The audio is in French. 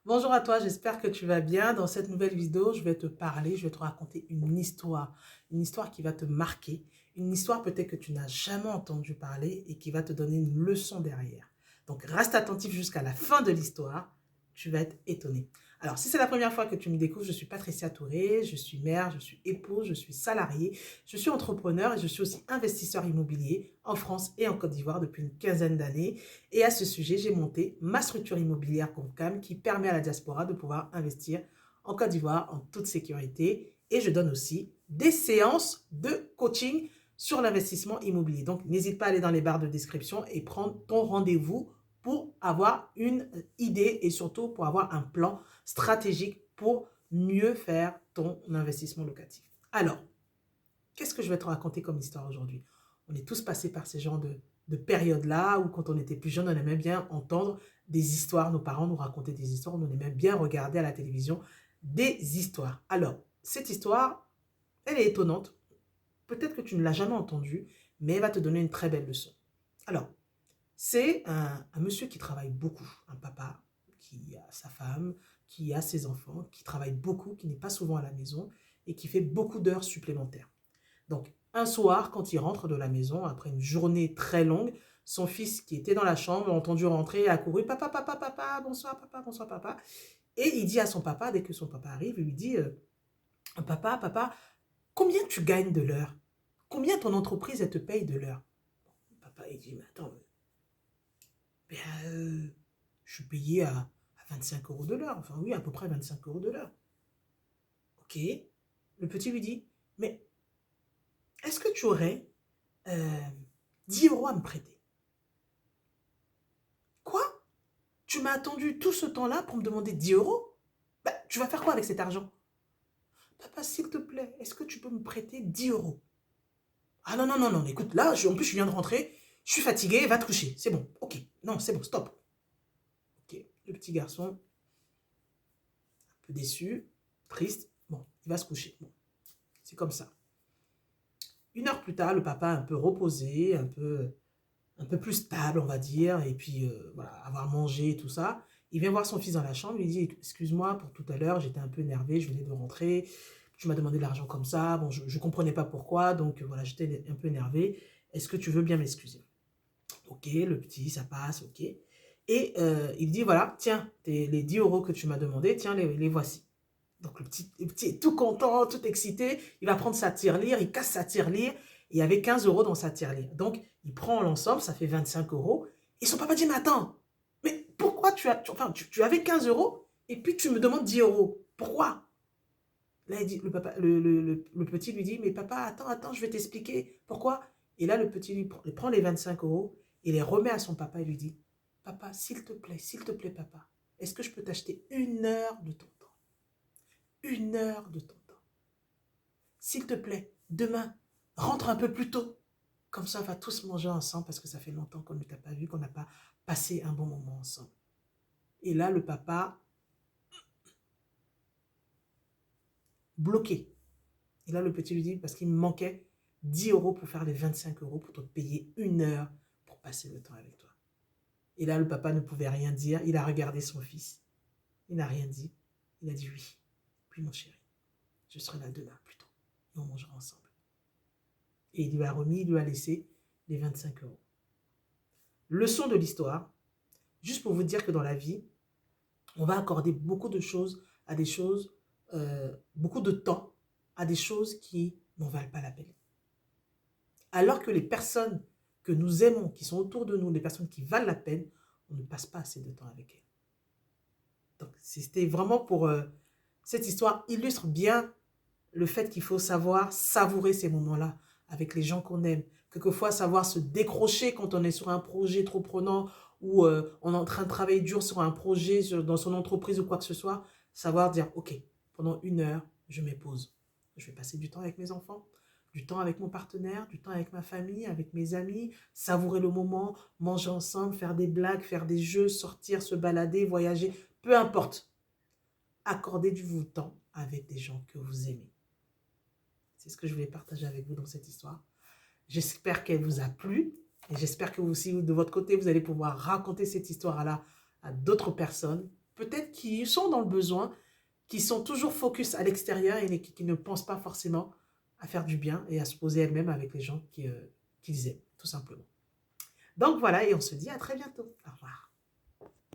Bonjour à toi, j'espère que tu vas bien. Dans cette nouvelle vidéo, je vais te raconter une histoire qui va te marquer, une histoire peut-être que tu n'as jamais entendu parler et qui va te donner une leçon derrière. Donc reste attentif jusqu'à la fin de l'histoire, tu vas être étonné. Alors si c'est la première fois que tu me découvres, je suis Patricia Touré, je suis mère, je suis épouse, je suis salariée, je suis entrepreneur et je suis aussi investisseur immobilier en France et en Côte d'Ivoire depuis une quinzaine d'années. Et à ce sujet, j'ai monté ma structure immobilière Concam qui permet à la diaspora de pouvoir investir en Côte d'Ivoire en toute sécurité. Et je donne aussi des séances de coaching sur l'investissement immobilier. Donc, n'hésite pas à aller dans les barres de description et prendre ton rendez-vous pour avoir une idée et surtout pour avoir un plan stratégique pour mieux faire ton investissement locatif. Alors, qu'est-ce que je vais te raconter comme histoire aujourd'hui? On est tous passés par ces genres de périodes-là où quand on était plus jeune, on aimait bien entendre des histoires. Nos parents nous racontaient des histoires, on aimait bien regarder à la télévision des histoires. Alors, cette histoire, elle est étonnante. Peut-être que tu ne l'as jamais entendue, mais elle va te donner une très belle leçon. Alors, c'est un monsieur qui travaille beaucoup, un papa qui a sa femme, qui a ses enfants, qui travaille beaucoup, qui n'est pas souvent à la maison et qui fait beaucoup d'heures supplémentaires. Donc, un soir, quand il rentre de la maison, après une journée très longue, son fils qui était dans la chambre l'a entendu rentrer et a couru, papa, papa, papa, bonsoir, papa. Et il dit à son papa, dès que son papa arrive, il lui dit, papa, papa, combien tu gagnes de l'heure? Combien ton entreprise, elle te paye de l'heure? Papa, il dit, mais attends, ben, je suis payé à 25 euros de l'heure. Enfin, oui, à peu près 25 euros de l'heure. Ok. Le petit lui dit, mais est-ce que tu aurais euh, 10 euros à me prêter? Quoi? Tu m'as attendu tout ce temps-là pour me demander 10 euros? Bah, tu vas faire quoi avec cet argent? Papa, s'il te plaît, est-ce que tu peux me prêter 10 euros? Ah non, non, non, non, écoute, là, en plus, je viens de rentrer, je suis fatigué, va te coucher. C'est bon, ok. Non, c'est bon, stop. Ok, le petit garçon, un peu déçu, triste, bon, il va se coucher. Bon, c'est comme ça. Une heure plus tard, le papa un peu reposé, un peu plus stable, on va dire, et puis voilà, avoir mangé et tout ça. Il vient voir son fils dans la chambre, il lui dit, excuse-moi pour tout à l'heure, j'étais un peu énervé, je venais de rentrer, tu m'as demandé de l'argent comme ça, bon, je ne comprenais pas pourquoi, donc voilà, j'étais un peu énervé, est-ce que tu veux bien m'excuser? Ok, le petit, ça passe, ok. Et il dit, voilà, tiens, les 10 euros que tu m'as demandé, tiens, les voici. Donc le petit est tout content, tout excité. Il va prendre sa tirelire, il casse sa tirelire. Il y avait 15 euros dans sa tirelire. Donc il prend l'ensemble, ça fait 25 euros. Et son papa dit, mais attends, mais pourquoi tu avais 15 euros et puis tu me demandes 10 euros? Pourquoi? Là, il dit, le petit lui dit, mais papa, attends, je vais t'expliquer. Pourquoi? Et là, le petit il prend les 25 euros et les remet à son papa et lui dit, papa, s'il te plaît, papa, est-ce que je peux t'acheter une heure de ton temps? Une heure de ton temps. S'il te plaît, demain, rentre un peu plus tôt. Comme ça, on va tous manger ensemble parce que ça fait longtemps qu'on ne t'a pas vu, qu'on n'a pas passé un bon moment ensemble. Et là, le papa, bloqué. Et là, le petit lui dit, parce qu'il me manquait 10 euros pour faire les 25 euros pour te payer une heure pour passer le temps avec toi. Et là, le papa ne pouvait rien dire. Il a regardé son fils. Il n'a rien dit. Il a dit oui. Puis mon chéri, je serai là demain plus tôt. Et on mangera ensemble. Et il lui a remis, il lui a laissé les 25 euros. Leçon de l'histoire, juste pour vous dire que dans la vie, on va accorder beaucoup de choses à des choses, beaucoup de temps à des choses qui n'en valent pas la peine. Alors que les personnes que nous aimons, qui sont autour de nous, les personnes qui valent la peine, on ne passe pas assez de temps avec elles. Donc, c'était vraiment pour... cette histoire illustre bien le fait qu'il faut savoir savourer ces moments-là avec les gens qu'on aime. Quelquefois, savoir se décrocher quand on est sur un projet trop prenant ou on est en train de travailler dur sur un projet dans son entreprise ou quoi que ce soit. Savoir dire, OK, pendant une heure, je m'épose. Je vais passer du temps avec mes enfants, du temps avec mon partenaire, du temps avec ma famille, avec mes amis, savourer le moment, manger ensemble, faire des blagues, faire des jeux, sortir, se balader, voyager, peu importe. Accordez du temps avec des gens que vous aimez. C'est ce que je voulais partager avec vous dans cette histoire. J'espère qu'elle vous a plu et j'espère que vous aussi, de votre côté, vous allez pouvoir raconter cette histoire-là à d'autres personnes peut-être qui sont dans le besoin, qui sont toujours focus à l'extérieur et qui ne pensent pas forcément à faire du bien et à se poser elles-mêmes avec les gens qu'ils aiment, tout simplement. Donc voilà, et on se dit à très bientôt. Au revoir.